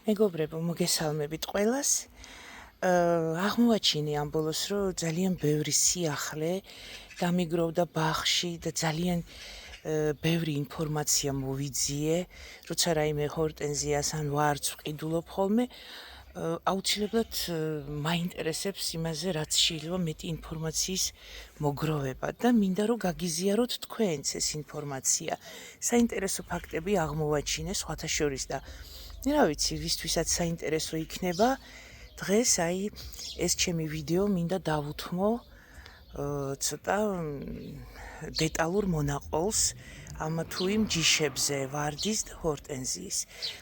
მეგობრებო, მოგესალმებით ყველას. აღმოვაჩინე ამ ბოლოს, რომ ძალიან ბევრი სიახლე დამიგროვდა ბაღში და ძალიან ბევრი ინფორმაცია მოვიძიე, როცა რაიმე ჰორტენზიას ან ვარდს ვყიდულობ ხოლმე, აუცილებლად მაინტერესებს იმაზე, რაც შეიძლება მეტი ინფორმაციის მოგროვება და მინდა რომ გაგიზიაროთ თქვენც ეს ინფორმაცია. საინტერესო ფაქტები აღმოვაჩინე სხვათა შორის და რა ვიცი, ვისთვისაც საინტერესო იქნება, დღეს აი ეს ჩემი ვიდეო მინდა დავუთმო ცოტა დეტალურ მონაყოლს ამ თუ იმ ჯიშებზე, ვარდის და ჰორტენზიის.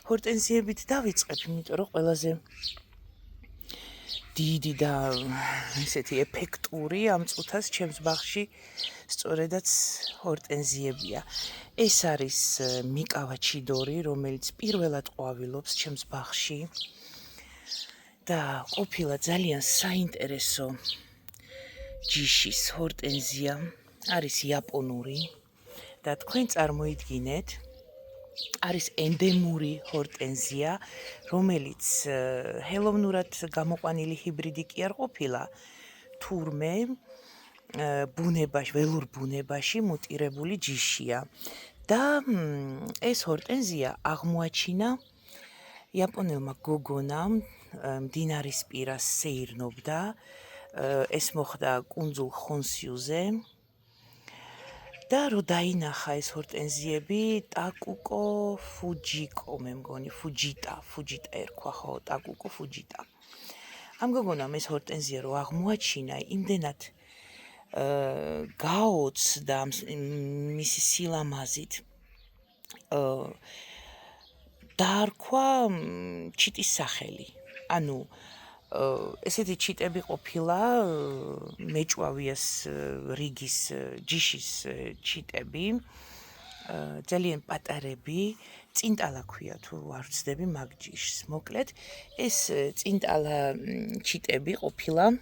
ჰორტენზიებით დავიწყებ, იმიტომ რომ ყველაზე დიდი და ესეთი ეფექტური ამ წუთას ჩემს ბაღში სწორედაც ჰორტენზიებია. ეს არის მიკავა ჩიდორი, რომელიც პირველად ყვავილობს ჩემს ბაღში და ყოფილა ძალიან საინტერესო ჯიშის ჰორტენზია, არის იაპონური და თქვენ წარმოიდგინეთ, არის ენდემური ჰორტენზია, რომელიც ჰელოვნურად გამოყვანილი ჰიბრიდი კი არ ყოფილა, თურმე ბუნებაში, ველურ ბუნებაში მუტირებული ჯიშია და ეს ჰორტენზია აღმოაჩინა იაპონელმა გოგონამ, მდინარის პირას სეირნობდა, ეს მოხდა კუნძულ ხონსიუზე და რო დაინახა ეს ჰორტენზიები, ტაკუკო ფუჯიკო, მე მგონი, ფუჯიტა ერქვა, ხო, ტაკუკო ფუჯიტა. ამ გოგონამ ეს ჰორტენზია რო აღმოაჩინა, იმდენად გაოცდა მისი სილამაზით, დაარქვა ჩიტის სახელი. ანუ ესეთი ჩიტები ყოფილა მეჭვავიას რიგის ჯიშის ჩიტები, ძალიან პატარები, წინტალა ქვია თუ არ ვცდები მაგ ჯიშს. მოკლედ, ეს წინტალა ჩიტები ყოფილა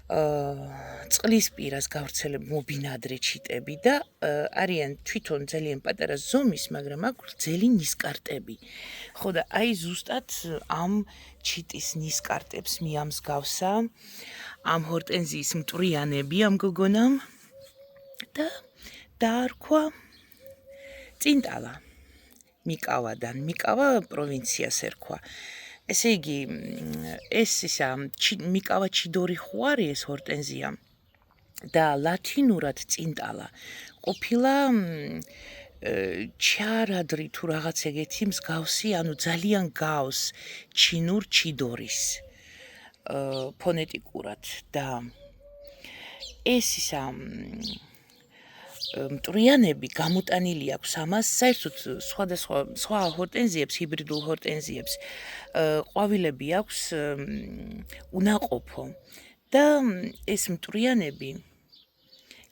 წყლის პირას გავრცელებული მობინადრე ჩიტები და არიან თვითონ ძალიან პატარა ზომის, მაგრამ აქვს გრძელი ნისკარტები. ხო და აი ზუსტად ამ ჩიტის ნისკარტებს მიამსგავსა ამ ჰორტენზიის მტვრიანები ამ გოგონამ და დაარქვა წინტალა მიკავადან. მიკავა პროვინციას ერქვა. ესე იგი, ეს ისა მიკავა ჩიდორი ხო არის ეს ჰორტენზია და ლათინურად წინტალა ყოფილა ჩარადრი თუ რაღაც ეგეთი მსგავსი, ანუ ძალიან გავს ჩინურ ჩიდორის ფონეტიკურად და ეს ისა მტვრიანები გამოტანილი აქვს ამას, საერთოდ სხვა ჰორტენზიებს, ჰიბრიდულ ჰორტენზიებს ყვავილები აქვს უნაყოფო და ეს მტვრიანები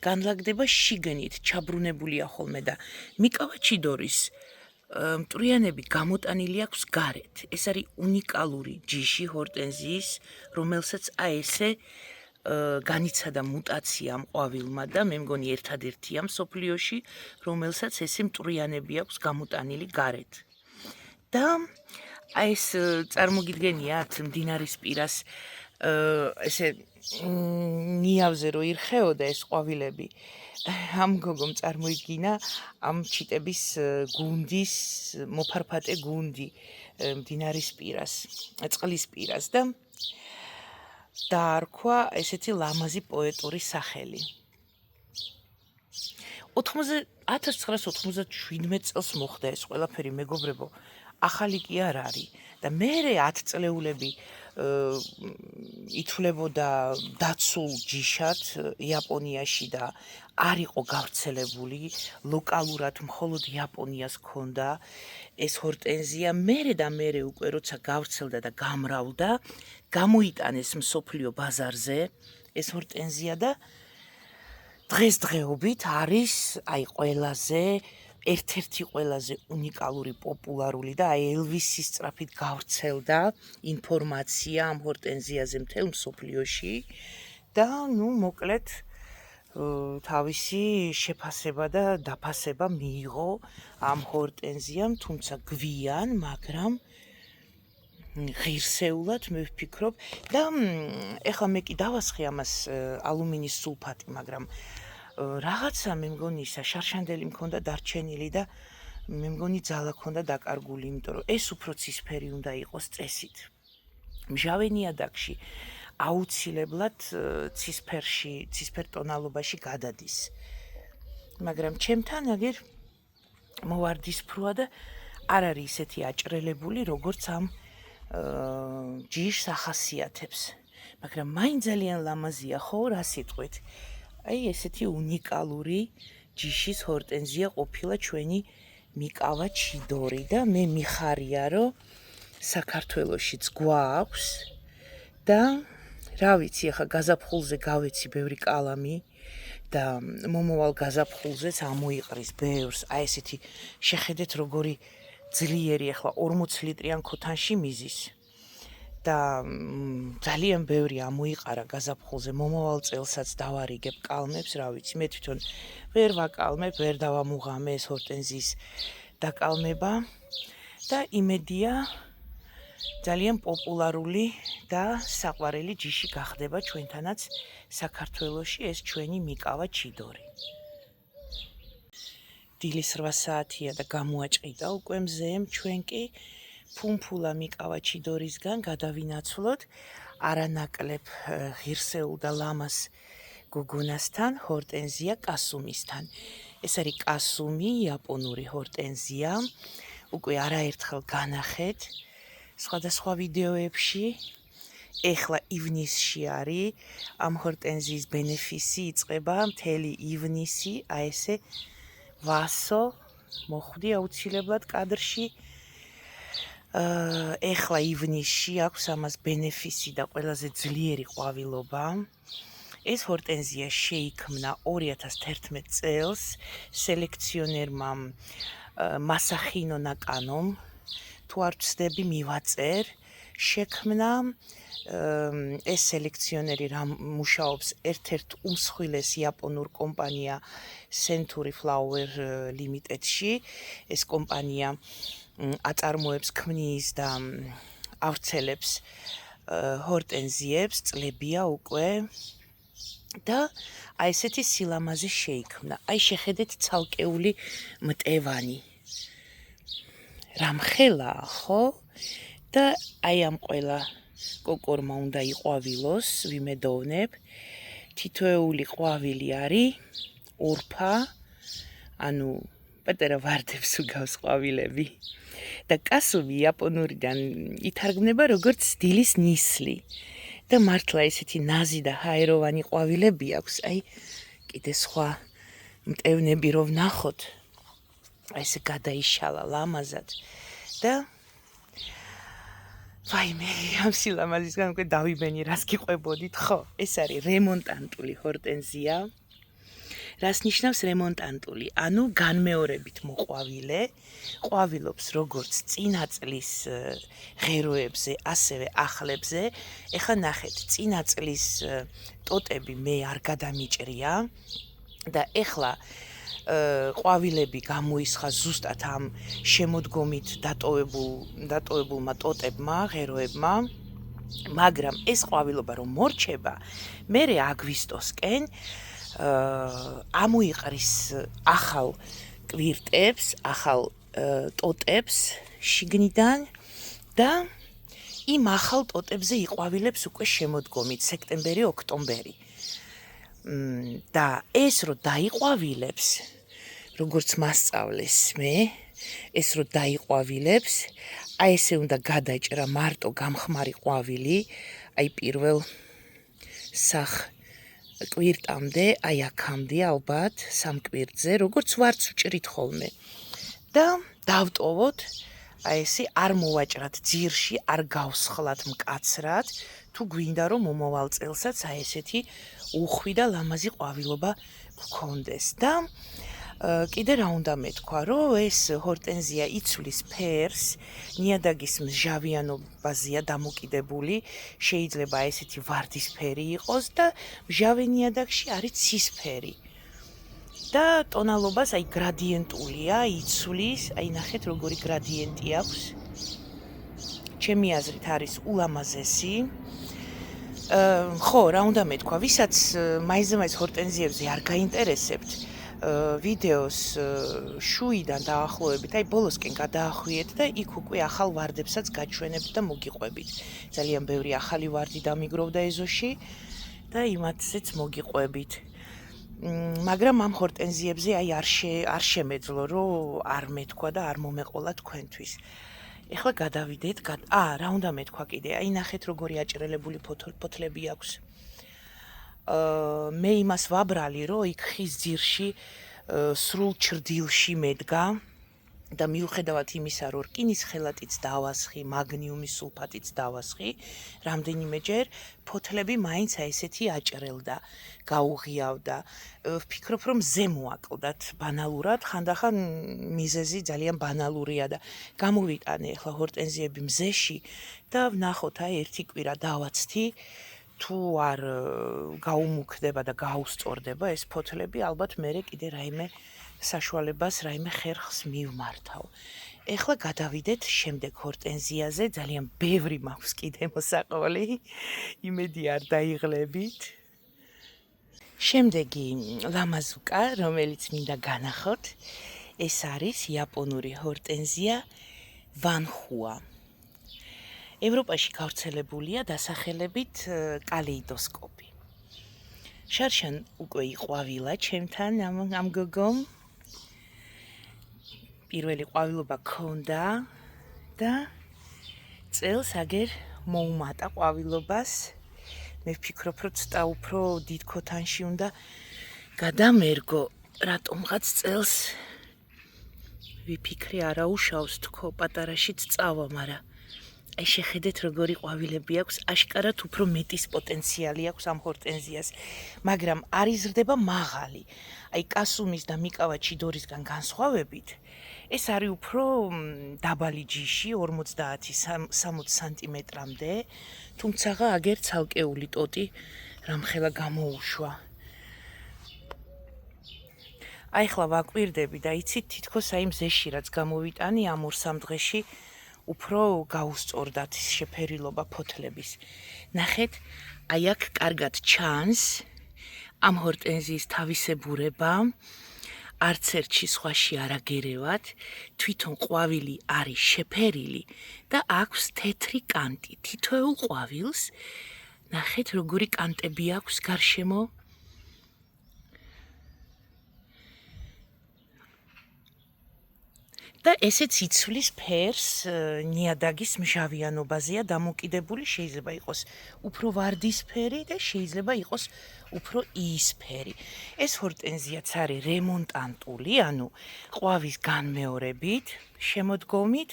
განლაგდება შიგნით, ჩაბრუნებულია ხოლმე და მიკავა ჩიდორის მტვრიანები გამოტანილი აქვს გარეთ. ეს არის უნიკალური ჯიში ჰორტენზიის, რომელსაც აი ესე განიცადა მუტაცია ამ ყვავილმა და მე მგონი ერთადერთია მსოფლიოში, რომელსაც ესე მტვრიანები აქვს გამოტანილი გარეთ. და აი ეს წარმოგიდგენიათ მდინარის პირას ესე ნიავზე რო ირხეოდა ეს ყვავილები, ამ გოგომ წარმოიდგინა ამ ჩიტების გუნდის, მოფარფატე გუნდი მდინარის პირას, წყლის პირას და დაარქვა ესეთი ლამაზი პოეტური სახელი. 1997 წელს მოხდა ეს ყველაფერი, მეგობრებო, ახალი კი არ არის და მერე 10 წლეულები ითვლებოდა დაცულ ჯიშად იაპონიაში და არ იყო გავრცელებული, ლოკალურად მხოლოდ იაპონიას ჰქონდა ეს ჰორტენზია. მერე და მერე უკვე როცა გავრცელდა და გამრავლდა, გამოიტანეს მსოფლიო ბაზარზე ეს ჰორტენზია და დღესდღეობით არის აი ერთ-ერთი ყველაზე უნიკალური, პოპულარული და აი ელვისის სწრაფით გავრცელდა ინფორმაცია ამ ჰორტენზიაზე მთელ მსოფლიოში და მოკლედ თავისი შეფასება და დაფასება მიიღო ამ ჰორტენზიამ, თუმცა გვიან, მაგრამ ღირსეულად მე ვფიქრობ და ეხლა მე კი დავასხე ამას ალუმინის სულფატი, მაგრამ რაღაცა მე მგონი ისა შარშანდელი მქონდა დარჩენილი და მე მგონი ძალა ქონდა დაკარგული, იმიტომ რომ ეს უფრო ცისფერი უნდა იყოს წესით. მჟავე ნიადაგში აუცილებლად ცისფერ ტონალობაში გადადის. მაგრამ ჩემთან აგერ მოვარდისფროა და არ არის ისეთი აჭრელებული, როგორც ამ ჯიშს ახასიათებს. მაგრამ მაინც ძალიან ლამაზია, ხო, რა სიტყვით? აი ესეთი უნიკალური ჯიშის ჰორტენზია ყოფილა ჩვენი მიკავა ჩიდორი და მე მიხარია, რომ საქართველოშიც გვაქვს და რა ვიცი, ახლა გაზაფხულზე გავეცი ბევრი კალამი და მომავალ გაზაფხულზეც ამოიყრის ბევრს. აი ესეთი შეხედეთ როგორი ძლიერი, ახლა 40 ლიტრიან ქოთანში მიზის და ძალიან ბევრი ამოიყარა გაზაფხულზე. მომავალ წელსაც დავარიგებ კალმებს, რა ვიცი, მე თვითონ ვერ ვაკალმებ, ვერ დავამუღამე ეს ჰორტენზიის დაკალმება და იმედია ძალიან პოპულარული და საყვარელი ჯიში გახდება ჩვენთანაც საქართველოში ეს ჩვენი მიკავა ჩიდორი. დილის 8 საათია და გამოაჭყიდა უკვე მზემ, ჩვენ კი ფუმფულა მიკავა ჩიდორისგან გადავინაცვლოთ არანაკლებ ღირსეულ და ლამაზ გოგონასთან, ჰორტენზია კასუმისთან. ეს არის კასუმი, იაპონური ჰორტენზია, უკვე არაერთხელ განახეთ სხვადასხვა ვიდეოებში. ეხლა ივნისში არის ამ ჰორტენზიის ბენეფისი იწყება მთელი ივნისი, აი ესე ვასო მოხვდი აუცილებლად კადრში. ეხლა ივნისში აქვს ამას ბენეფისი და ყველაზე ძლიერი ყვავილობა. ეს ჰორტენზია შეიქმნა 2011 წელს სელექციონერმა მასახინო ნაკანომ, თუ არ ვცდები მივაწერ, შექმნა ეს სელექციონერი რა მუშაობს ერთ-ერთ უმსხვილეს იაპონურ კომპანია Century Flower Limited-ში. ეს კომპანია აწარმოებს, ქმნის და ავრცელებს ჰორტენზიებს, წლებია უკვე და აი ესეთი სილამაზე შეიქმნა. აი შეხედეთ ცალკეული მტევანი. რამხელაა, ხო? და აი ამ ყველა კოკორმა უნდა იყვავილოს, ვიმედოვნებ. თითოეული ყვავილი არის ორფა, ანუ პატარა ვარდებს უგავს ყვავილები. და კასუმი იაპონურიდან ითარგმნება როგორც დილის ნისლი. და მართლა ესეთი ნაზი და ჰაეროვანი ყვავილები აქვს. აი კიდე სხვა მტევნები რომ ვნახოთ, აი ესე გადაიშალა ლამაზად და ვაიმე, ამ სილამაზისგან უკვე დავიბენი, რას გიყვებოდით, ხო? ეს არის რემონტანტული ჰორტენზია. რას ნიშნავს რემონტანტული? ანუ განმეორებით მოყვავილე, ყვავილობს როგორც წინა წლის ღეროებზე, ასევე ახლებზე. ეხლა ნახეთ, წინა წლის ტოტები მე არ გადამიჭრია და ეხლა ყვავილები გამოისხა ზუსტად ამ შემოდგომით დატოვებულმა ტოტებმა, ღეროებმა, მაგრამ ეს ყვავილობა რომ მორჩება, მერე აგვისტოსკენ ამოიყრის ახალ კვირტებს, ახალ ტოტებს შიგნიდან და იმ ახალ ტოტებზე იყვავილებს უკვე შემოდგომით სექტემბერი, ოქტომბერი. და ეს რო დაიყვავილებს, როგორც მასწავლეს მე, ეს რო დაიყვავილებს, აი ესე უნდა გადაჭრა მარტო გამხმარი ყვავილი, აი პირველ სახ კვირტამდე, აი აქამდე ალბათ, სამ კვირტზე, როგორც ვარც უჭრით ხოლმე. და დავტოვოთ, აი ესე არ მოვაჭრათ ძირში, არ გავსხლათ მკაცრად, თუ გვინდა რომ მომავალ წელსაც აი ესეთი უხვი და ლამაზი ყვავილობა გქონდეს. და კიდე რა უნდა მეთქვა, რომ ეს ჰორტენზია იცვლის ფერს, ნიადაგის მჟავიანობაზეა დამოკიდებული, შეიძლება ესეთი ვარდისფერი იყოს და მჟავე ნიადაგში არის ცისფერი. და ტონალობას აი გრადიენტულია, იცვლის, აი ნახეთ როგორი გრადიენტი აქვს. ჩემი აზრით არის ულამაზესი. ხო, რა უნდა მეთქვა, ვისაც მაინც ჰორტენზიებზე არ გაინტერესებთ, ვიდეოს შუიდან დაახლოებით, აი ბოლოსკენ გადაახვიეთ და იქ უკვე ახალ ვარდებსაც გაჩვენებთ და მოგიყვებით. ძალიან ბევრი ახალი ვარდი დამიგროვდა ეზოში და იმათზეც მოგიყვებით. მაგრამ ამ ჰორტენზიებზე აი არ შემეძლო, რომ არ მეთქვა და არ მომეყოლა თქვენთვის. ეხლა გადავიდეთ, რა უნდა მეთქვა კიდე, აი ნახეთ როგორი აჭრელებული ფოთლები აქვს. მე იმას ვაბრალი, რომ იქ ხის ძირში სრულ ჩრდილში მედგა და მიუხედავად იმისა, რომ რკინის ხელატიც დავასხი, მაგნიუმის სულფატიც დავასხი, რამდენიმეჯერ ფოთლები მაინც ესეთი აჭრელდა, გაუღიავდა. ვფიქრობ, რომ ზემოაკლდათ ბანალურად, ხანდახან მიზეზი ძალიან ბანალურია და გამოვიტანე ახლა ჰორტენზიები მზეში და ვნახოთ აი ერთი კვირა დავაცთი, თუ არ გაუმუქდება და გაუსწორდება ეს ფოთლები, ალბათ მერე კიდე რაიმე საშუალებას, რაიმე ხერხს მივმართავ. ეხლა გადავიდეთ შემდეგ ჰორტენზიაზე, ძალიან ბევრი მაქვს კიდე მოსაყოლი, იმედი არ დაიღლებით. შემდეგი ლამაზუკა, რომელიც მინდა განახოთ, ეს არის იაპონური ჰორტენზია ვანჰუა. ევროპაში გავრცელებულია დასახელებით კალეიდოსკოპი. შარშან უკვე იყვავილა ჩემთან ამ გოგომ. პირველი ყვავილობა ქონდა და წელს აგერ მოუმატა ყვავილობას. მე ვფიქრობ, რომ ცოტა უფრო დიდ ქოთანში უნდა გადამერგო, რატომღაც წელს ვიფიქრე არაუშავს თქო, პატარაშიც წავა, მაგრამ აი შეხედეთ როგორი ყვავილები აქვს, აშკარად უფრო მეტის პოტენციალი აქვს ამ ჰორტენზიას, მაგრამ არ იზრდება მაღალი. აი კასუმის და მიკავა ჩიდორისგან განსხვავებით, ეს არის უფრო დაბალი ჯიში, 50-60 სანტიმეტრამდე, თუმცა აგერ ცალკეული ტოტი რამხელა გამოუშვა. აი ხლა ვაკვირდები და იცით თითქოს აი მზეში რაც გამოვიტანი ამ 2-3 დღეში უფრო გაუსწორდათ შეფერილობა ფოთლების. ნახეთ, აი აქ კარგად ჩანს ამ ჰორტენზიის თავისებურება, არც ერთში სხვაში არ აგერევათ, თვითონ ყვავილი არის შეფერილი და აქვს თეთრი კანტი. თითოეულ ყვავილს ნახეთ როგორი კანტები აქვს გარშემო. და ესეც იცვლის ფერს ნიადაგის მჟავიანობაზეა დამოკიდებული, შეიძლება იყოს უფრო ვარდისფერი და შეიძლება იყოს უფრო იისფერი. ეს ჰორტენზიაც არის რემონტანტული, ანუ ყვავის განმეორებით, შემოდგომით,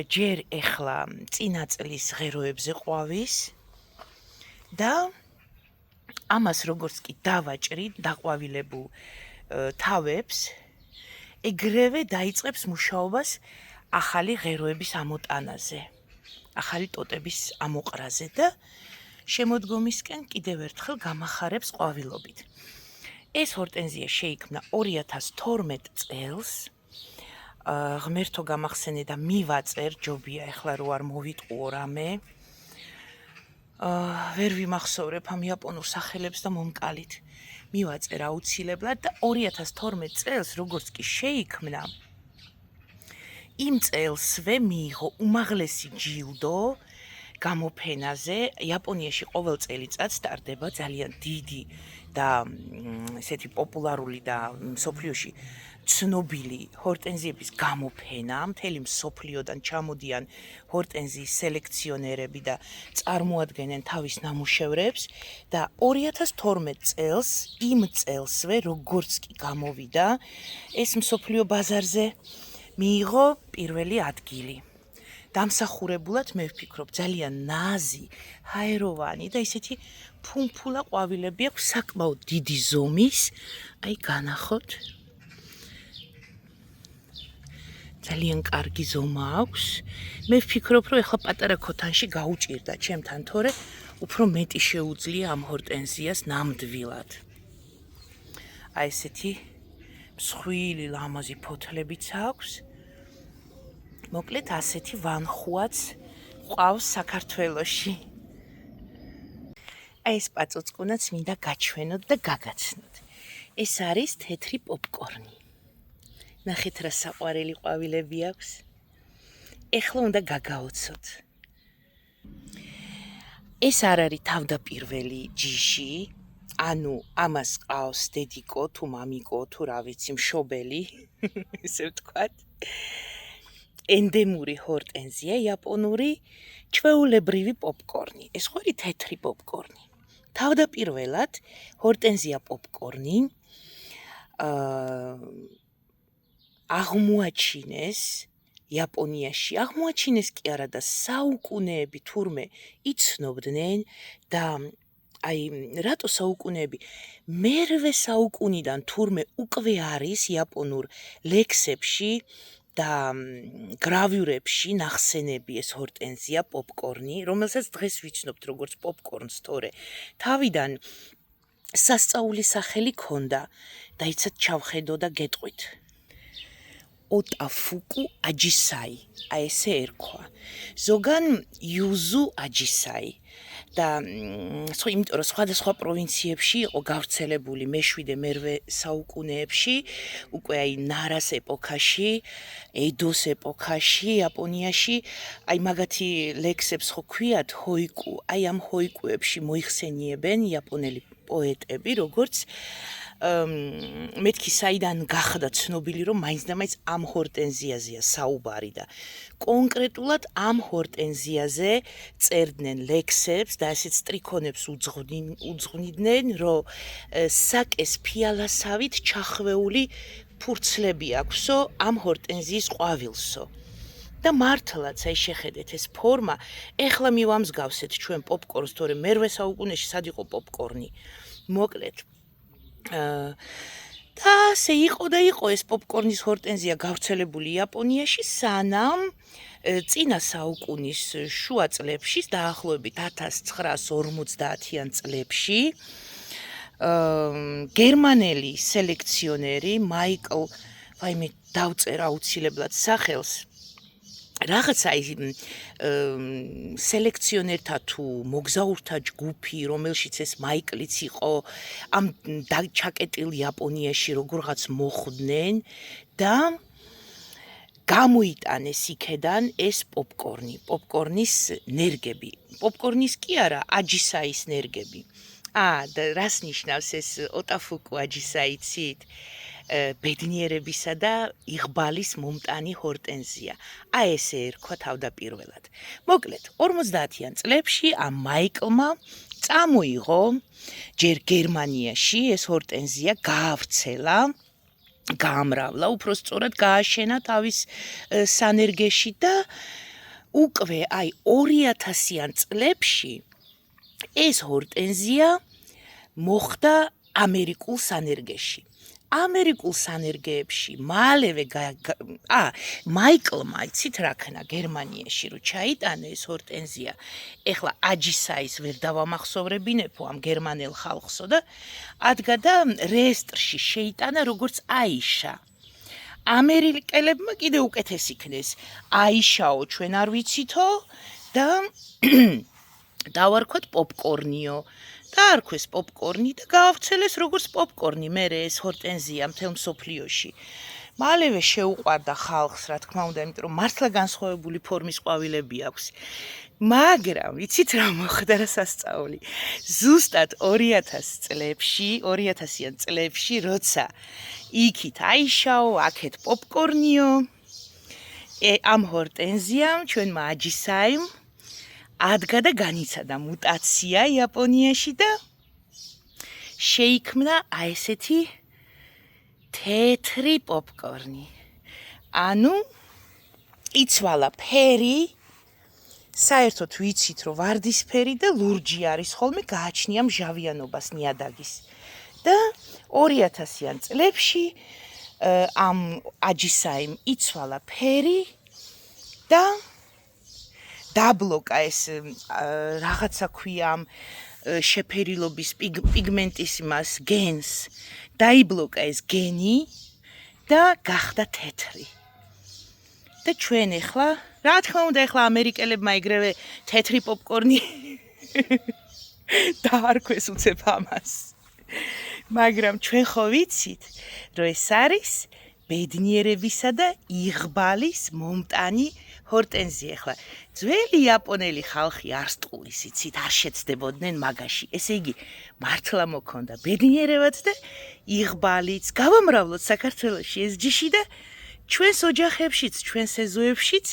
ჯერ ეხლა წინა წლის ღეროებზე ყვავის და ამას როგორც კი დავაჭრით დაყვავილებულ თავებს, ეგრევე დაიწყებს მუშაობას ახალი ღეროების ამოტანაზე, ახალი ტოტების ამოყრაზე და შემოდგომისკენ კიდევ ერთხელ გამახარებს ყვავილობით. ეს ჰორტენზია შეიქმნა 2012 წელს. ღმერთო გამახსენე და მივაწერ, ჯობია ეხლა რო არ მოვიტყუო რამე. ვერ ვიმახსოვრებ ამ იაპონურ სახელებს და მომკალით. მივაწერ აუცილებლად და 2012 წელს როგორც კი შეიქმნა, იმ წელსვე მიიღო უმაღლესი ჯილდო გამოფენაზე. იაპონიაში ყოველ წელიწადს ტარდება ძალიან დიდი და ესეთი პოპულარული და მსოფლიოში ცნობილი ჰორტენზიების გამოფენა. მთელი მსოფლიოდან ჩამოდიან ჰორტენზიის სელექციონერები და წარმოადგენენ თავის ნამუშევრებს და 2012 წელს, იმ წელსვე, როგორც კი გამოვიდა, ეს მსოფლიო ბაზარზე მიიღო პირველი ადგილი. დამსახურებულად მე ვფიქრობ ძალიან ნაზი, ჰაეროვანი და ისეთი ფუმფულა ყვავილები აქვს საკმაოდ დიდი ზომის. აი განახოთ. ძალიან კარგი ზომა აქვს. მე ვფიქრობ, რომ ეხლა პატარა ქოთანში გაუჭირდა ჩემთან, თორე უფრო მეტი შეუძლია ამ ჰორტენზიას ნამდვილად. აი ესეთი მსხვილი ლამაზი ფოთლებიც აქვს. მოკლედ ასეთი ვანჰუაც ყავს საქართველოში. აი ეს პაწუწკუნაც მინდა გაჩვენოთ და გაგაცნოთ. ეს არის თეთრი პოპკორნი. ნახეთ რა საყვარელი ყვავილები აქვს. ეხლა უნდა გაგაოცოთ. ეს არ არის თავდაპირველი ჯიში, ანუ ამას ყავს დედიკო თუ მამიკო თუ რა ვიცი მშობელი, ესე ვთქვათ. ენდემური ჰორტენზია, იაპონური ჩვეულებრივი პოპკორნი. ეს ხო არის თეთრი პოპკორნი. თავდაპირველად ჰორტენზია პოპკორნი აღმოაჩინეს იაპონიაში. აღმოაჩინეს კი არა და საუკუნეები თურმე იცნობდნენ და აი რატო საუკუნეები? მერვე საუკუნიდან თურმე უკვე არის იაპონურ ლექსებში და გრავიურებში ნახსენები ეს ჰორტენზია პოპკორნი, რომელსაც დღეს ვიცნობთ როგორც პოპკორნს, თორე თავიდან სასწაული სახელი ქონდა და იცით ჩავხედო და გეტყვით. ოტაფუკუ აჯისაი, აი ესე ერქვა. ზოგან იუზუ აჯისაი. და იმიტომ რომ სხვადასხვა პროვინციებში იყო გავრცელებული მე-7-მე საუკუნეებში, უკვე აი ნარას ეპოქაში, ედოს ეპოქაში, იაპონიაში, აი მაგათი ლექსებს ხო ქვიათ ჰოიკუ, აი ამ ჰოიკუებში მოიხსენიებენ იაპონელი პოეტები, როგორც მეთქი საიდან გახდა ცნობილი, რომ მაინც და მაინც ამ ჰორტენზიაზეა საუბარი და კონკრეტულად ამ ჰორტენზიაზე წერდნენ ლექსებს და ასეთ სტრიქონებს უძღვნიდნენ, რომ საკეს ფიალასავით ჩახვეული ფურცლები აქვსო ამ ჰორტენზიის ყვავილსო. და მართლაც აი შეხედეთ ეს ფორმა, ეხლა მივამსგავსეთ ჩვენ პოპკორნს, თორე მერვე საუკუნეში სად იყო პოპკორნი. მოკლედ და ასე იყო და იყო ეს პოპკორნის ჰორტენზია გავრცელებული იაპონიაში, სანამ წინა საუკუნის შუა წლებში, დაახლოებით 1950-იან წლებში, გერმანელი სელექციონერი მაიკლ, ვაიმე დავწერა აუცილებლად სახელს, რაღაცა სელექციონერთა თუ მოგზაურთა ჯგუფი, რომელშიც ეს მაიკლიც იყო, ამ ჩაკეტილ იაპონიაში როგორღაც მოხვდნენ და გამოიტანეს იქედან ეს პოპკორნი, პოპკორნის ნერგები. პოპკორნის კი არა, აჯისაის ნერგები. და რას ნიშნავს ეს ოტაფუკუ აჯისაი იცით? ბედნიერებისა და იღბალის მომტანი ჰორტენზია. აი ესე ერქვა თავდაპირველად. მოკლედ, 50-იან წლებში ამ მაიკლმა წამოიღო ჯერ გერმანიაში ეს ჰორტენზია გაავრცელა, გაამრავლა, უпростоრად გააშენა თავის სანერგეში და უკვე აი 2000-იან წლებში ეს ჰორტენზია მოხვდა ამერიკულ სანერგეში. ამერიკულ სანერგეებში მალევე მაიკლმა იცით რა ქნა გერმანიაში რომ ჩაიტანა ეს ჰორტენზია. ეხლა აჯისაის ვერ დავამახსოვრებინებო ამ გერმანელ ხალხსო და ადგა და რეესტრში შეიტანა როგორც აიშა. ამერიკელებმა კიდე უკეთეს იქნეს. აიშაო ჩვენ არ ვიცითო და დავარქვათ პოპკორნიო. დაარქვეს პოპკორნი და გაავრცელეს როგორც პოპკორნი მერე ეს ჰორტენზია მთელ მსოფლიოში. მალევე შეუყვარდა ხალხს, რა თქმა უნდა, იმიტომ რომ მართლა განსხვავებული ფორმის ყვავილები აქვს. მაგრამ იცით რა მოხდა რა სასწაული? ზუსტად 2000-იან წლებში, როცა იქით აიშაო, აქეთ პოპკორნიო, ამ ჰორტენზიამ ჩვენმა აჯისაიმ ადგა და განიცადა მუტაცია იაპონიაში და შეიქმნა აი ესეთი თეთრი პოპკორნი. ანუ იცვალა ფერი, საერთოდ ვიცით რომ ვარდისფერი და ლურჯი არის ხოლმე, გააჩნია მჟავიანობას ნიადაგის. და 2000-იან წლებში ამ აჯისაიმ იცვალა ფერი და დაბლოკა ეს რაღაცა ქვია ამ შეფერილობის პიგმენტის იმას გენს, დაიბლოკა ეს გენი და გახდა თეთრი. და ჩვენ ახლა რა თქმა უნდა, ეხლა ამერიკელებმა ეგრევე თეთრი პოპკორნი დაარქვეს უცებ ამას. მაგრამ ჩვენ ხო ვიცით, რომ ეს არის ბედნიერებისა და იღბალის მომტანი ჰორტენზია. ეხლა ძველი იაპონელი ხალხი არ სტყულის, იცით, არ შეცდებოდნენ მაგაში. ესე იგი, მართლა მოქონდა ბედნიერებაც და იღბალიც. გავამრავლოთ საქართველოში ეს ჯიში და ჩვენს ოჯახებშიც, ჩვენს ეზოებშიც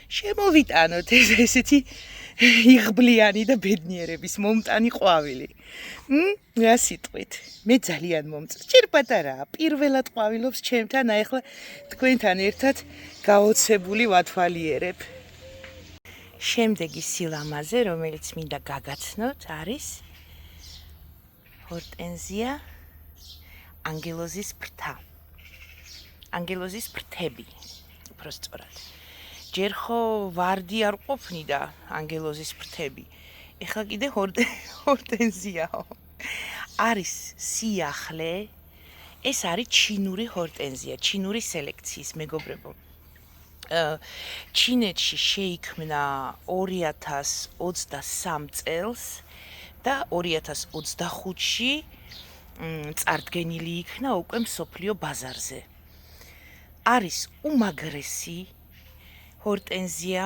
შემოვიტანოთ ესეთი იღბლიანი და ბედნიერების მომტანი ყვავილი. რა სიტყვით? მე ძალიან მომწონს. ჯერ პატარაა, პირველად ყვავილობს ჩემთან, აი ახლა თქვენთან ერთად გაოცებული ვათვალიერებ. შემდეგი სილამაზე, რომელიც მინდა გაგაცნოთ, არის ჰორტენზია ანგელოზის ფრთა. ანგელოზის ფრთები, უბრალოდ. ჯერ ხო ვარდი არ ყოფნიდა ანგელოზის ფრთები. ეხლა კიდე ჰორტენზიაო. არის სიახლე, ეს არის ჩინური ჰორტენზია, ჩინური სელექციის მეგობრებო. ჩინეთში შეიქმნა 2023 წელს და 2025-ში წარდგენილი იქნა უკვე მსოფლიო ბაზარზე. არის უმაგრესი ჰორტენზია.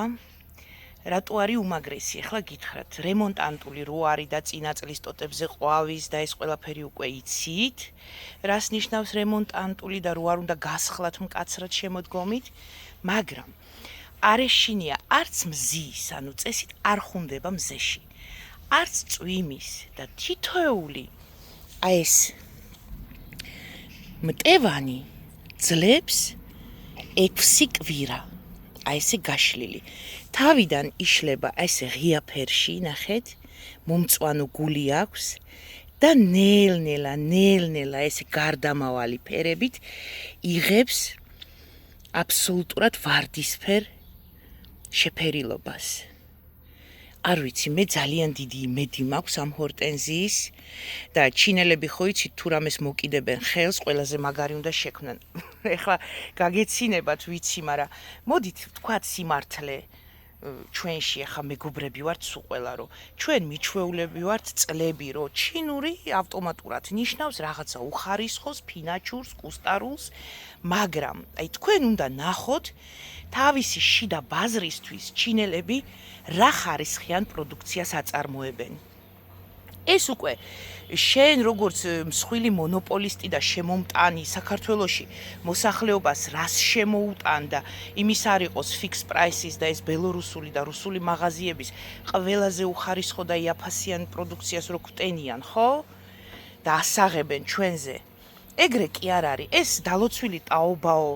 რატო არის უმაგრესი? ახლა გითხრათ, რემონტანტული რო არის და წინა წლის ტოტებზე ყვავის და ეს ყველაფერი უკვე იცით. რას ნიშნავს რემონტანტული და რო არ უნდა გასხლათ მკაცრად შემოდგომით, მაგრამ არ ეშინია არც მზის, ანუ წესით არ ხუნდება მზეში. არც წვიმის და თითოეული აი ეს მტევანი ძლებს 6 კვირა. აი ესე გაშლილი. თავიდან იშლება ესე ღია ფერში, ნახეთ, მომწვანო გული აქვს და ნელ-ნელა ესე გარდამავალი ფერებით იღებს აბსოლუტურად ვარდისფერ შეფერილობას. არ ვიცი, მე ძალიან დიდი იმედი მაქვს ამ ჰორტენზიის და ჩინელები ხო იცით თუ რამეს მოკიდებენ ხელს, ყველაზე მაგარი უნდა შექმნან. ეხლა გაგეცინებათ ვიცი, მაგრამ მოდით ვთქვათ სიმართლე ჩვენში ახლა მეგობრები ვართ სულ ყველა, რომ ჩვენ მიჩვეულები ვართ წლები, რომ ჩინური ავტომატურად ნიშნავს რაღაცა უხარისხოს, ფინაჩურს, კუსტარულს, მაგრამ აი თქვენ უნდა ნახოთ თავისი შიდა ბაზრისთვის ჩინელები რა ხარისხიან პროდუქციას აწარმოებენ. ეს უკვე შენ როგორც მსხვილი მონოპოლისტი და შემომტანი საქართველოში მოსახლეობას რას შემოუტანდა, იმის არ იყოს ფიქს პრაისის და ეს ბელორუსული და რუსული მაღაზიების ყველაზე უხარისხო და იაფასიან პროდუქციას რო კვტენიან, ხო? და ასაღებენ ჩვენზე. ეგრე კი არ არის. ეს დალოცვილი ტაობაო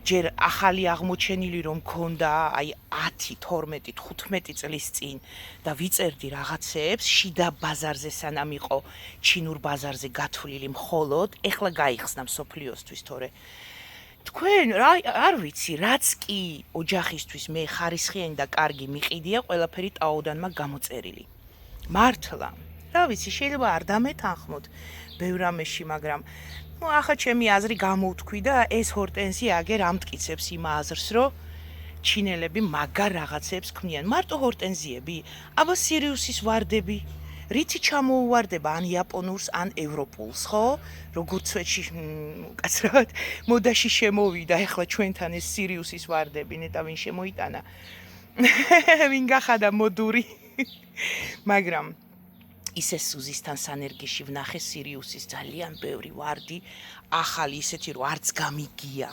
ჯერ ახალი აღმოჩენილი რომ მქონდა, აი 10, 12, 15 წლის წინ და ვიწერდი რაღაცეებს შიდა ბაზარზე სანამ იყო ჩინურ ბაზარზე გათვლილი მხოლოდ, ეხლა გაიხსნა მსოფლიოსთვის, თორე თქვენ არ ვიცი, რაც კი ოჯახისთვის მე ხარისხიანი და კარგი მიყიდია, ყველაფერი ტაოდანმა გამოწერილი. მართლა, რა ვიცი, შეიძლება არ დამეთანხმოთ ბევრ რამეში, მაგრამ ახლა ჩემი აზრი გამოვთქვი და ეს ჰორტენზია აგერ ამტკიცებს იმ აზრს, რომ ჩინელები მაგარ რაღაცებს ქმნიან. მარტო ჰორტენზიები, აბა სირიუსის ვარდები, რითი ჩამოუვარდება ან იაპონურს, ან ევროპულს, ხო? როგორც ვეჩი უკაცრავად მოდაში შემოვიდა ახლა ჩვენთან ეს სირიუსის ვარდები, ნეტა ვინ შემოიტანა. ვინ გახადა მოდური. მაგრამ ისე სუზისთან სანერგეში ვნახე სირიუსის ძალიან ბევრი ვარდი, ახალი ისეთი რომ არც გამიგია.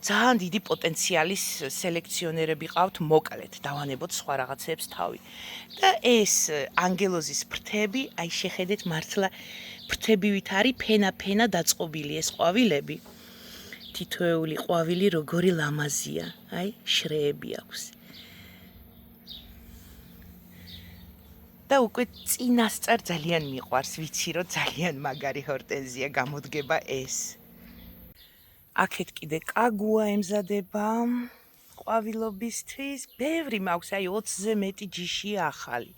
ძალიან დიდი პოტენციალის სელექციონერები ყავთ, მოკლედ დავანებოთ სხვა რაღაცებს თავი. და ეს ანგელოზის ფრთები, აი შეხედეთ მართლა ფრთებივით არის ფენა დაწყობილი ეს ყვავილები. თითოეული ყვავილი როგორი ლამაზია, აი შრეები აქვს. და უკვე წინასწარ ძალიან მიყვარს, ვიცი რომ ძალიან მაგარი ჰორტენზია გამოდგება ეს. აქეთ კიდე კაგუა ემზადება ყვავილობისთვის, ბევრი მაქვს, აი 20-ზე მეტი ჯიშია ახალი.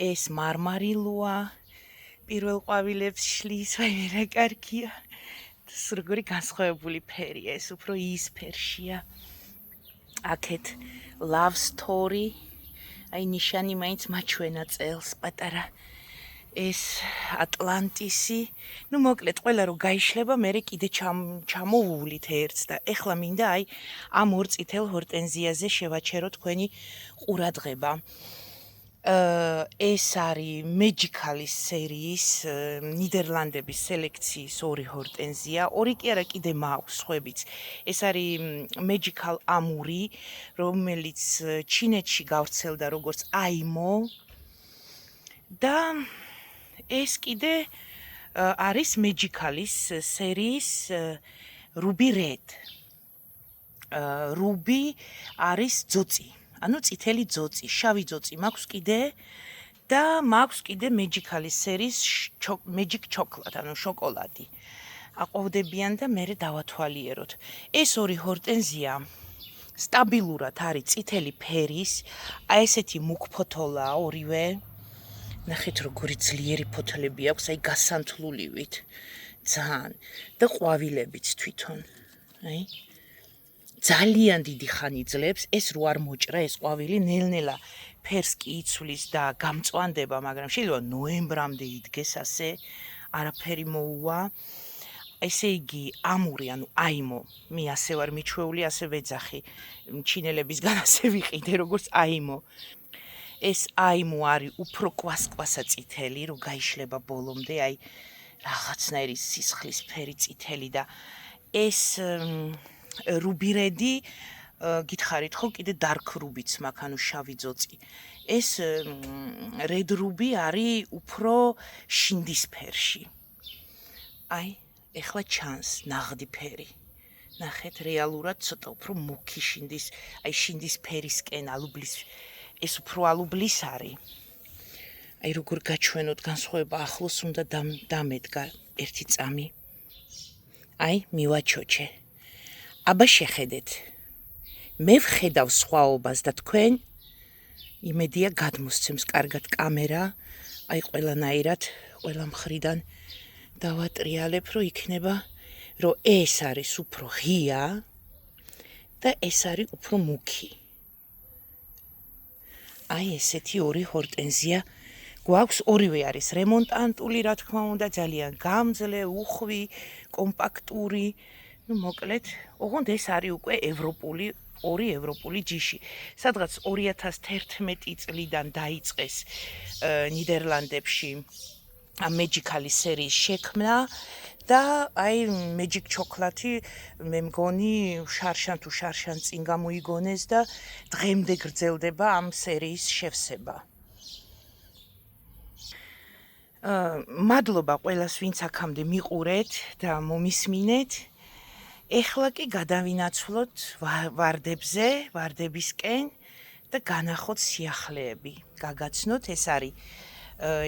ეს მარმარილოა, პირველ ყვავილებს შლის, ვაიმე რა კარგია. როგორი განსხვავებული ფერია, ეს უფრო იისფერშია. აქეთ love story აი ნიშანი მაინც მაჩვენა წელს პატარა ეს ატლანტისი ნუ მოკლედ ყველა რო გაიშლება მე კიდე ჩამოვუვლით ერთს და ეხლა მინდა აი ამ ორ წითელ ჰორტენზიაზე შევაჩერო თქვენი ყურადღება ეს არის Magical-ის სერიის ნიდერლანდების სელექციის ორი ჰორტენზია ორი კი არა კიდე მაქვს ხვებიც ეს არის Magical ამური რომელიც ჩინეთში გავრცელდა როგორც აიმო და ეს კიდე არის Magical-ის სერიის Ruby Red. Ruby არის ძოწი. ანუ წითელი ძოწი, შავი ძოწი მაქვს კიდე და მაქვს კიდე Magical-ის სერიის Magic Chocolate, ანუ შოკოლადი. აყვავდებიან და მე დავათვალიეროთ. ეს ორი ჰორტენზია სტაბილურად არის წითელი ფერის, აი ესეთი მუქფოთოლაა ორივე. ნახეთ როგორი ძლიერი ფოთლები აქვს, აი გასანთლულივით. ძალიან და ყვავილებიც თვითონ. აი ძალიან დიდი ხანი ძლებს, ეს რო არ მოჭრა ეს ყვავილი ნელ-ნელა ფერს კი იცვლის და გამწვანდება, მაგრამ შეიძლება ნოემბრამდე იდგეს ასე, არაფერი მოუვა. ესე იგი ამური, ანუ აიმო, მე ასე ვარ მიჩვეული, ასე ვეძახი. ჩინელებისგან ასე ვიყიდე როგორც აიმო. ეს აიმო არის უფრო კვასკვასა წითელი, რო გაიშლება ბოლომდე, აი რაღაცნაირი სისხლისფერი წითელი და ეს Ruby Red-ი გითხარით ხო კიდე dark ruby-ც მაქვს, ანუ შავი ძოწი. ეს red ruby არის უფრო შინდისფერში. აი, ეხლა ჩანს ნაღდი ფერი. ნახეთ, რეალურად ცოტა უფრო მუქი შინდის, აი შინდისფერისკენ ალუბლის ეს უფრო ალუბლის არის. აი როგორ გაჩვენოთ განსხვავება ახლოს უნდა დამედგა ერთი წამი. აი, მივაჩოჩე. აბა შეხედეთ. მე ვხედავ სხვაობას და თქვენ იმედია გადმოსცემს კარგად კამერა, აი ყველანაირად, ყველა მხრიდან დავატრიალებ, რომ იქნება, რომ ეს არის უფრო ღია და ეს არის უფრო მუქი. აი ესეთი ორი ჰორტენზია გვაქვს, ორივე არის რემონტანტული, რა თქმა უნდა, ძალიან გამძლე, უხვი, კომპაქტური, ну მოკლედ, ოღონდ ეს არის უკვე ორი ევროპული ჯიში. სადღაც 2011 წლიდან დაიწყეს ნიდერლანდებში Magical-ის სერიის შექმნა და აი Magic Chocolate მე მგონი შარშან თუ შარშან წინ გამოიგონეს და დღემდე გრძელდება ამ სერიის შევსება. მადლობა ყველას, ვინც აქამდე მიყურეთ და მომისმინეთ. ეხლა კი გადავინაცვლოთ ვარდებისკენ და განახოთ სიახლეები. გაგაცნოთ, ეს არის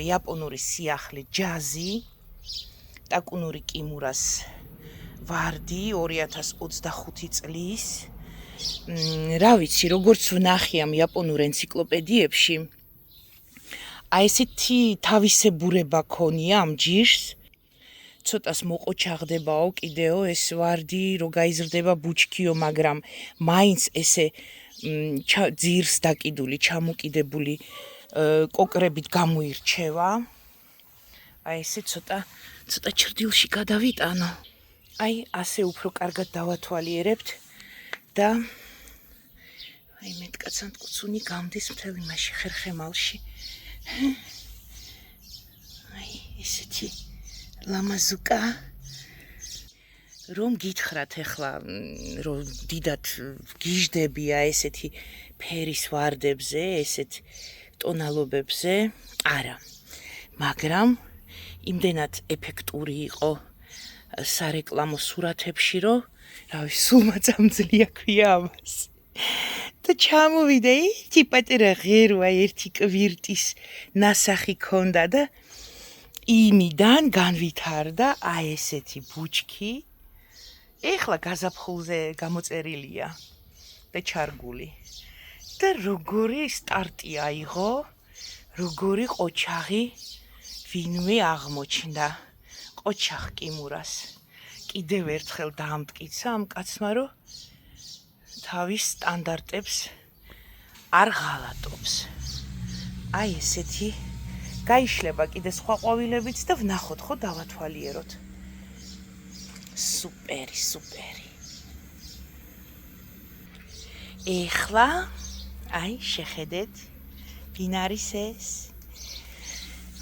იაპონური სიახლე ჯაზი, ტაკუნური კიმურას ვარდი 2025 წლის. რა ვიცი, როგორც ვნახე ამ იაპონურ ენციკლოპედიებში, აი ესეთი თავისებურება ქონია ამ ჯიშს. ცოტას მოყოჩაღდებაო კიდეო ეს ვარდი, რო გაიზრდება ბუჩქიო, მაგრამ მაინც ესე ძირს დაკიდული, ჩამოკიდებული კოკრებით გამოირჩევა. აი ესე ცოტა ჩრდილში გადავიტანო. აი ასე უფრო კარგად დავათვალიერებთ და აი მეტკაცად კუცუნი გამდის მთელი მასში ხერხემალში. აი ესეთი ლამაზუკა რომ გითხრათ ახლა რომ დიდად გიждებია ესეთი ფერის ვარდებზე, ესეთ ტონალობებზე, არა. მაგრამ იმდენად ეფექტური იყო სარეკლამო სურათებში, რომ რავი, სულ მაწამძლია ქვია ამას. და ჩამოვიდა ერთი პატარა ღერვა, ერთი კვირტის ნასახი ქონდა და იმიდან განვითარდა აი ესეთი ბუჩქი. ეხლა გაზაფხულზე გამოწერილია და ჩარგული. და როგორი სტარტი აიღო, როგორი ყოჩაღი ვინმე აღმოჩნდა ყოჩაღ კიმურას. კიდევ ერთხელ დაამტკიცა ამ კაცმა, რომ თავის სტანდარტებს არ ღალატობს. აი ესეთი გაიშლება კიდე სხვა ყვავილებიც და ვნახოთ ხო დავათვალიეროთ. სუპერი, სუპერი. ეხლა აი შეხედეთ ვინ არის ეს?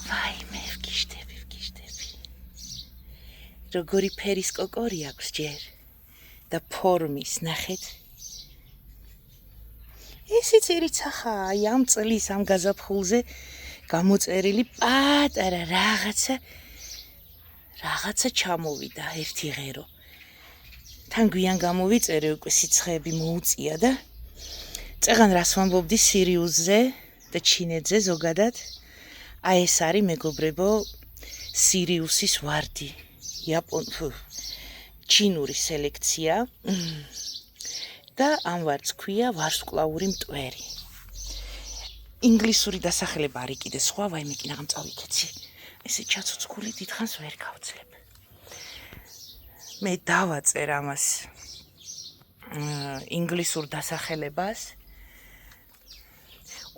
ვაიმე, ვგიშდები. როგორი ფერის კოკორი აქვს ჯერ და ფორმის, ნახეთ. ესეც ერიცახა, აი ამ წლის ამ გაზაფხულზე გამოწერილი პატარა რაღაცა ჩამოვიდა ერთი ღერო. თან გვიან გამოვიწერე უკვე სიცხეები მოუწია და წეღან რას ვამბობდი სირიუსზე და ჩინეთზე ზოგადად. აი ეს არის მეგობრებო სირიუსის ვარდი. ჩინური სელექცია და ამ ვარდს ქვია ვარსკვლავური მტვერი. ინგლისური დასახელება არის კიდე სხვა, ვაიმე კი ნაღამ წავიქეცი. ესე ჩაცოცხული დიდხანს ვერ გავძლებ. მე დავაწერ ამას ინგლისურ დასახელებას.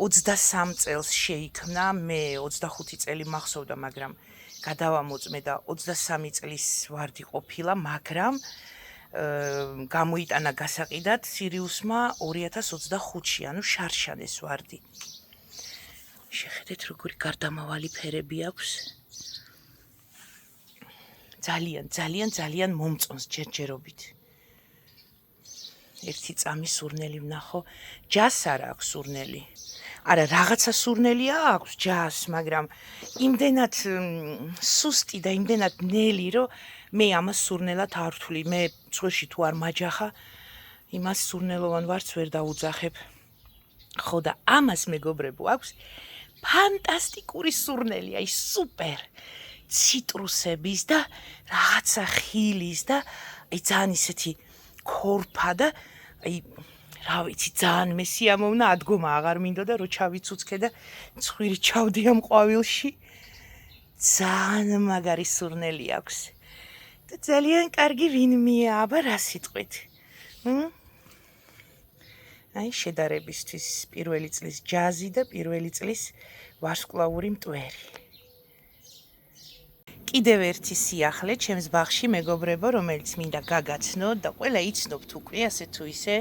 23 წელს შეიქმნა, მე 25 წელი მახსოვდა, მაგრამ გადავამოწმე და 23 წლის ვარდი ყოფილა, მაგრამ გამოიტანა გასაყიდად სირიუსმა 2025-ში, ანუ შარშანეს ვარდი. შეხედეთ როგორი გარდამავალი ფერები აქვს. ძალიან მომწონს ჯერჯერობით. ერთი წამის სურნელი ვნახო, ჯას არ აქვს სურნელი. არა, რაღაცა სურნელი აქვს ჯას, მაგრამ იმდენად სუსტი და იმდენად ნელი, რომ მე ამას სურნელად არ ვთვლი. მე ცხვირში თუ არ მაჯახა, იმას სურნელოვან ვარდს ვერ დაუძახებ. ხო და ამას მეგობრებო აქვს ფანტასტიკური სურნელი, აი სუპერ. ციტრუსების და რაღაცა ხილის და აი ძალიან ისეთი ქორფა და აი რა ვიცი, ძალიან მე სიამოვნა, ადგომა აღარ მინდოდა რომ ჩავიცუცქე და ცხვირი ჩავდი ამ ყვავილში. ძალიან მაგარი სურნელი აქვს. და ძალიან კარგი ვინმეა, აბა რა სიტყვით. აი შედარებისთვის პირველი წლის ჯაზი და პირველი წლის ვარსკვლავური მტვერი. კიდევ ერთი სიახლე ჩემს ბაღში მეგობრებო, რომელიც მინდა გაგაცნოთ და ყველა იცნობთ უკვე ასე თუ ისე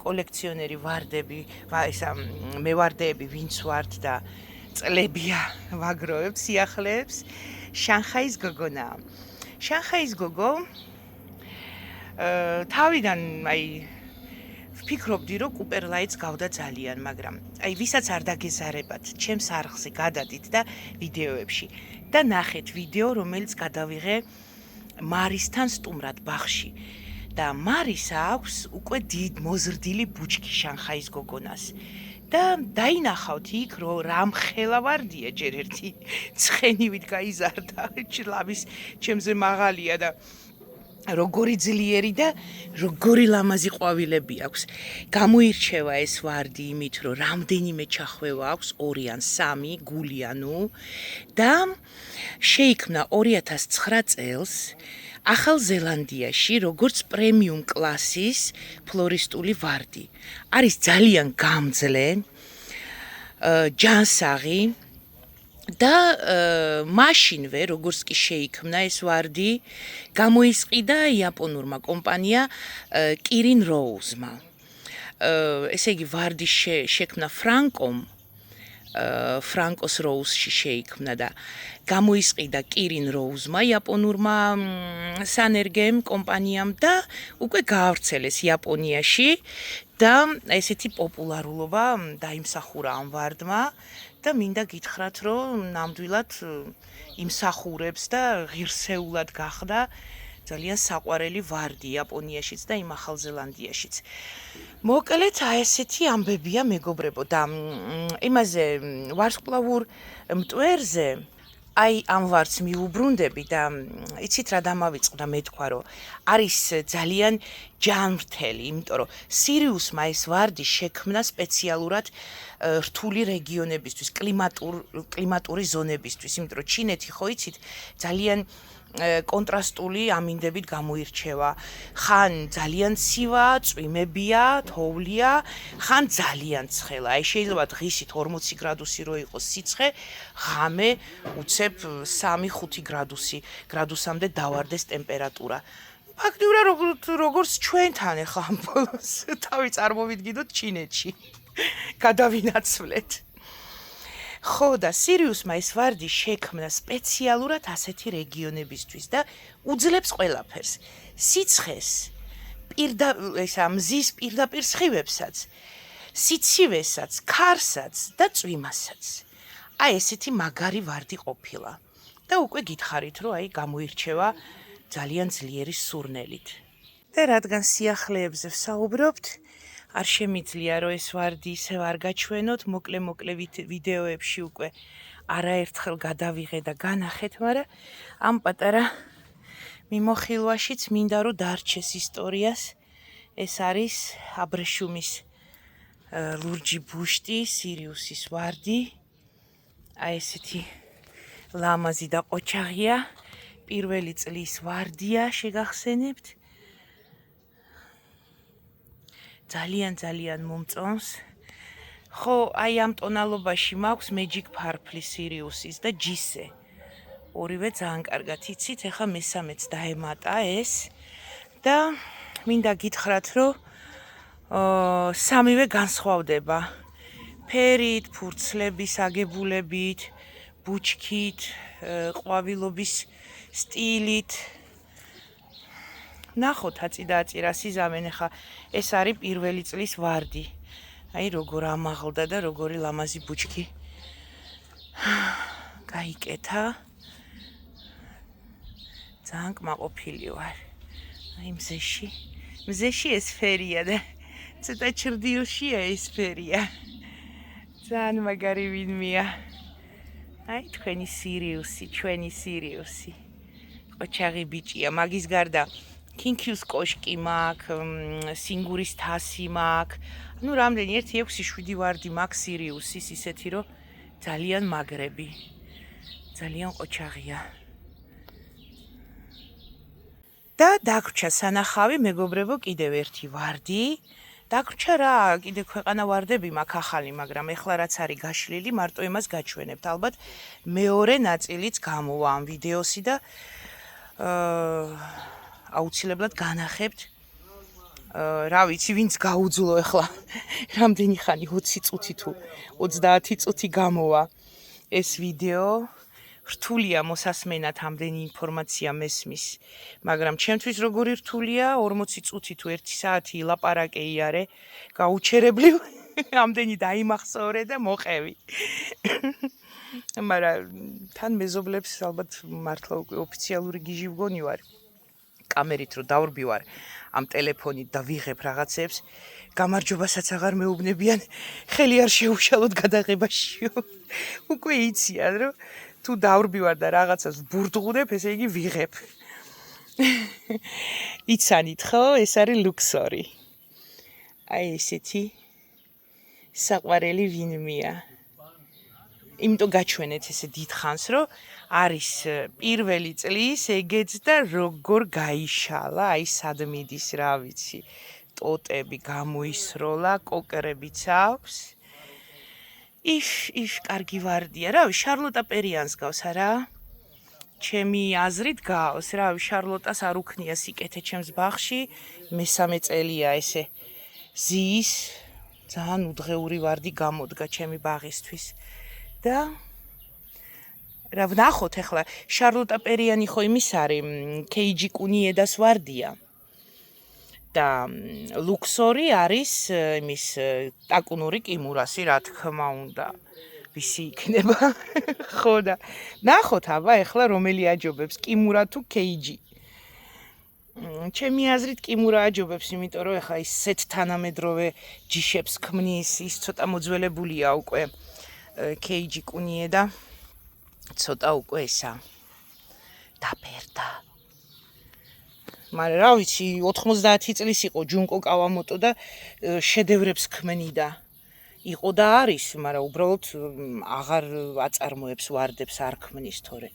კოლექციონერი ვარდები, მე ვარდეები ვინც ვართ და წლებია ვაგროვებ სიახლეებს, შანხაის გოგონაა. შანხაის გოგო თავიდან აი ვფიქრობდი რომ კუპერლაიც გავდა ძალიან, მაგრამ აი ვისაც არ დაგეზარებათ, ჩემს არხზე გადადით და ვიდეოებში და ნახეთ ვიდეო, რომელიც გადავიღე მარისთან სტუმრად ბაღში. და მარის აქვს უკვე დიდ მოზრდილი ბუჩქი შანხაის გოგონას. და დაინახავთ იქ რომ რამხელა ვარდია, ჯერ ერთი ცხენივით გაიზარდა, ჭლავის ჩემზე მაღალია და როგორი ძლიერი და როგორი ლამაზი ყვავილები აქვს. გამოირჩევა ეს ვარდი იმით, რომ რამდენიმე ჩახვევა აქვს, 2 ან 3 გულიანუ და შეიქმნა 2009 წელს ახალ ზელანდიაში როგორც პრემიუმ კლასის ფლორისტული ვარდი. არის ძალიან გამძლე, ჯანსაღი და მაშინვე როგორც კი შეიქმნა ეს ვარდი, გამოისყიდა იაპონურმა კომპანია კირინ როუზმა. ესე იგი ვარდი შექმნა ფრანკოს როუზში შეიქმნა და გამოისყიდა კირინ როუზმა იაპონურმა სანერგემ კომპანიამ და უკვე გაავრცელეს იაპონიაში და ესეთი პოპულარულობა დაიმსახურა ამ ვარდმა და მინდა გითხრათ რომ ნამდვილად იმსახურებს და ღირსეულად გახდა ძალიან საყვარელი ვარდი იაპონიაშიც და იმ ახალ ზელანდიაშიც. მოკლედ აი ესეთი ამბებია მეგობრებო და იმაზე ვარსკვლავურ მტვერზე აი ამ ვარდს მიუბრუნდები და იცით რა დამავიწყდა მე თქვა რომ არის ძალიან ჯანმრთელი, იმიტომ რომ სირიუსმა ეს ვარდი შექმნა სპეციალურად რთული რეგიონებისთვის, კლიმატური ზონებისთვის, იმიტომ რომ ჩინეთი ხო იცით ძალიან კონტრასტული ამინდებით გამოირჩევა. ხან ძალიან ცივა, წვიმებია, თოვლია, ხან ძალიან ცხელა. აი შეიძლება დღისით 40 გრადუსი რო იყოს სიცხე, ღამე უცებ 3-5 გრადუსამდე დავარდეს ტემპერატურა. ფაქტიურად როგორც ჩვენთან ახლა ამ ბოლოს თავი წარმოვიდგინოთ ჩინეთში. გადავინაცვლეთ. ხო და სირიუსმა ეს ვარდი შექმნა სპეციალურად ასეთი რეგიონებისთვის და უძლებს ყველაფერს. სიცხეს, მზის პირდაპირ სხივებსაც, სიცივესაც, ქარსაც და წვიმასაც. აი ესეთი მაგარი ვარდი ყოფილა. და უკვე გითხარით, რომ აი გამოირჩევა ძალიან ძლიერი სურნელით. და რადგან სიახლეებზე ვსაუბრობთ, არ შემიძლია რომ ეს ვარდი ისევ არ გაჩვენოთ, მოკლე ვიდეოებში უკვე არაერთხელ გადავიღე და განახეთ, მაგრამ ამ პატარა მიმოხილვაშიც მინდა რომ დარჩეს ისტორიას. ეს არის აბრეშუმის ლურჯი ბუშტი, სირიუსის ვარდი. აი ესეთი ლამაზი და ყოჩაღია. პირველი წლის ვარდია, შეგახსენებთ. ძალიან მომწონს. ხო, აი ამ ტონალობაში მაქვს Magic Purple Sirius-ის და ჯისე. ორივე ძალიან კარგად იცით, ეხა მესამეც დაემატა ეს და მინდა გითხრათ, რომ სამივე განსხვავდება. ფერით, ფურცლების აგებულებით, ბუჩქით, ყვავილობის სტილით. ნახოთ აწი რა სიზამენ ახლა ეს არის პირველი წლის ვარდი. აი როგორ ამაღლდა და როგორი ლამაზი ბუჩქი გაიკეთა. ძალიან კმაყოფილი ვარ. აი მზეში ეს ფერია და ცოტა ჩრდილშია ეს ფერია. ძალიან მაგარი ვინმეა. აი თქვენი სირიუსი, ჩვენი სირიუსი. ყოჩაღი ბიჭია, მაგის გარდა კინქიუს კოშკი მაქვს, სინგურის თასი მაქვს. ანუ რამდენი 1-6-7 ვარდი მაქვს სირიუსის, ისეთი რომ ძალიან მაგრები. ძალიან ყოჩაღია. და დაგვრჩა სანახავი, მეგობრებო, კიდევ ერთი ვარდი. დაგვრჩა რა, კიდე ქვეყანა ვარდები მაქვს ახალი, მაგრამ ეხლა რაც არის გაშლილი, მარტო იმას გაჩვენებთ. ალბათ მეორე ნაწილიც გამოვა ამ ვიდეოსი და აუცილებლად განახებთ. რა ვიცი, ვინც გაუძლო ეხლა რამდენი ხანი 20 წუთი თუ 30 წუთი გამოვა ეს ვიდეო. რთულია მოსასმენად ამდენი ინფორმაცია მესმის, მაგრამ ჩემთვის როგორი რთულია 40 წუთი თუ 1 საათი ილაპარაკე იარე, გაუჩერებლივ ამდენი დაიმახსოვრე და მოყევი. მაგრამ თან მეზობლებს ალბათ მართლა უკვე ოფიციალური გიჟი ვგონი ვარ. კამერით რო დავრბივარ ამ ტელეფონით და ვიღებ რაღაცებს, გამარჯობასაც აღარ მეუბნებიან, ხელი არ შეუშალოთ გადაღებაშიო. უკვე იციან რომ თუ დავრბივარ და რაღაცას ვბურდღუდებ, ესე იგი ვიღებ. იცანით ხო, ეს არის ლუქსორი. აი ესეთი საყვარელი ვინმეა. იმიტომ გაჩვენეთ ესე დიდხანს, რომ არის პირველი წლის ეგეც და როგორ გაიშალა, აი სად მიდის, რა ვიცი, ტოტები გამოისროლა, კოკრებიც აქვს. კარგი ვარდია, რავი, შარლოტა პერიანს გავს არა? ჩემი აზრით გავს, რავი, შარლოტას არ უქნია სიკეთე ჩემს ბაღში, მესამე წელია ესე ზის, ძალიან უდღეური ვარდი გამოდგა ჩემი ბაღისთვის. და რა ვნახოთ ახლა შარლოტა პერიანი ხო იმის არის KG კუნიედას ვარდია და ლუქსორი არის იმის ტაკუნური კიმურასი, რა თქმა უნდა, ვისი იქნება. ხო და ნახოთ აბა ახლა რომელი აჯობებს, კიმურა თუ KG. ჩემი აზრით კიმურა აჯობებს, იმიტომ რომ ახლა ისეთ თანამედროვე ჯიშებს ქმნის, ის ცოტა მოძველებულია უკვე KG კუნიედა, ცოტა უკვე ესა დაბერდა. მაგრამ რა ვიცი, 90 წლის იყო ჯუნკო კავამოტო და შედევრებს ქმნიდა. იყო და არის, მაგრამ უბრალოდ აღარ აწარმოებს ვარდებს, არ ქმნის თორე.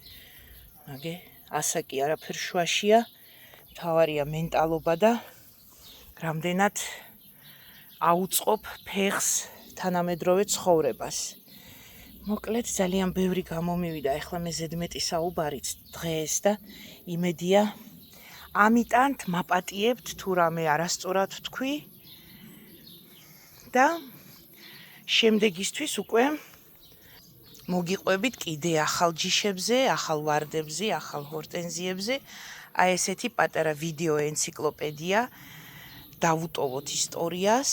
ასაკი არაფერ შუაშია, მთავარია მენტალობა და რამდენად აუწყობ ფეხს თანამედროვე ცხოვრებას. მოკლედ ძალიან ბევრი გამომივიდა, ეხლა მე ზედმეტი საუბარიც დღეს და იმედია ამიტანთ მაპატიებთ თუ რამე არასწორად თქვი და შემდეგისთვის უკვე მოგიყვებით კიდე ახალ ჯიშებზე, ახალ ვარდებზე, ახალ ჰორტენზიებზე, აი ესეთი პატარა ვიდეო ენციკლოპედია დავუტოვოთ ისტორიას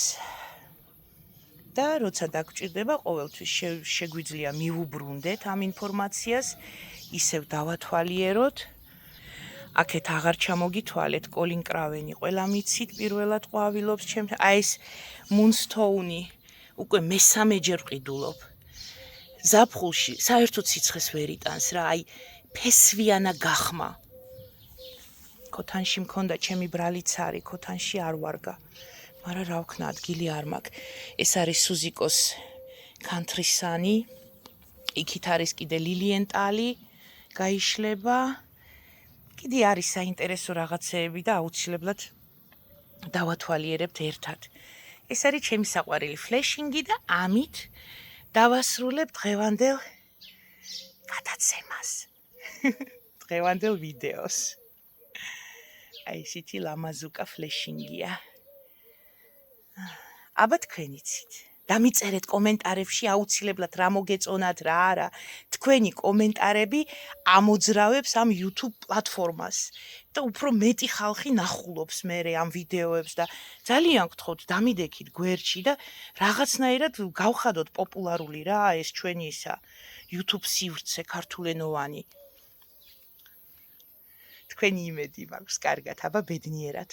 და როცა დაგჭირდება ყოველთვის შეგვიძლია მივუბრუნდეთ ამ ინფორმაციას, ისევ დავათვალიეროთ. აქეთ აღარ ჩამოგითვალეთ კოლინ კრავენი, ყველა მიცით პირველად ყვავილობს ჩემს, აი ეს მუნსთოუნი უკვე მესამეჯერ ვყიდულობ. ზაფხულში საერთოდ სიცხეს ვერ იტანს რა, აი ფესვიანა გახმა. ქოთანში მქონდა ჩემი ბრალი ცარი, ქოთანში არ ვარგა. მაგრამ რა ვქნა, ადგილი არ მაქვს. ეს არის სუზიკოს კანთრისანი, იქით არის კიდე ლილიენტალი გაიშლება. კიდე არის საინტერესო რაღაცეები და აუცილებლად დავათვალიერებთ ერთად. ეს არის ჩემი საყვარელი ფლეშინგი და ამით დავასრულებ დღევანდელ გადაცემას. დღევანდელ ვიდეოს. აი ესეთი ლამაზუკა ფლეშინგია. აბა თქვენ იცით. დამიწერეთ კომენტარებში აუცილებლად რა მოგეწონათ, რა არა. თქვენი კომენტარები ამოძრავებს ამ YouTube პლატფორმას და უფრო მეტი ხალხი ნახულობს მერე ამ ვიდეოებს და ძალიან გთხოვთ დამიდექით გვერდში და რაღაცნაირად გავხადოთ პოპულარული რა ეს ჩვენი ისა YouTube სივრცე ქართულენოვანი. თქვენი იმედი მაქვს, კარგად, აბა ბედნიერად.